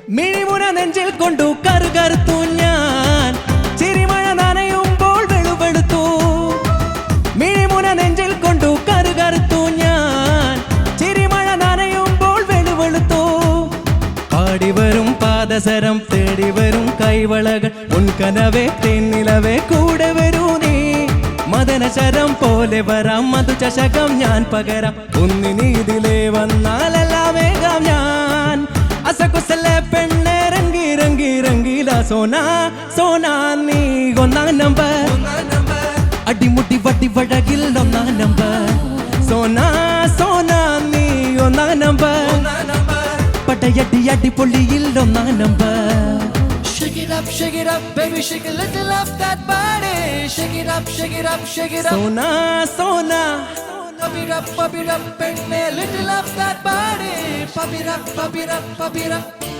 മിഴിമുന നെഞ്ചിൽ കൊണ്ടു കറുകറുത്തു ഞാൻ ചിരിമഴ നനയുമ്പോൾ വെളുവെളുത്തു മിഴിമുന നെഞ്ചിൽ കൊണ്ടു കറുകറുത്തു ഞാൻ ചിരിമഴ നനയുമ്പോൾ വെളുവെളുത്തു പാടിവരും പാദസരം തേടിവരും കൈവളകൾ ഉൻകനവേ തെന്നിലവേ കൂടെ വരൂ നീ മദനശരം പോലെ വരാം മധുചഷകം ഞാൻ പകരാം ഒന്നിനീതിലേ വന്നാലെല്ലാം വേഗം ഞാൻ അസകുസലെ പെണ്ണെ രംഗി രംഗി രംഗീല സോനാ സോനാ നീ ഒന്നാം നമ്പർ അടിമുടി വടി വഴകിൽ ഒന്നാം നമ്പർ സോനാ സോനാ നീ ഒന്നാം നമ്പർ പടയടി അടി പൊള്ളിയിൽ ഒന്നാം number shake it up, baby, shake a little of that body. Shake it up, shake it up, shake it up. Sona, Sona. Pop it up, and a little of that body. Pop it up, pop it up, pop it up.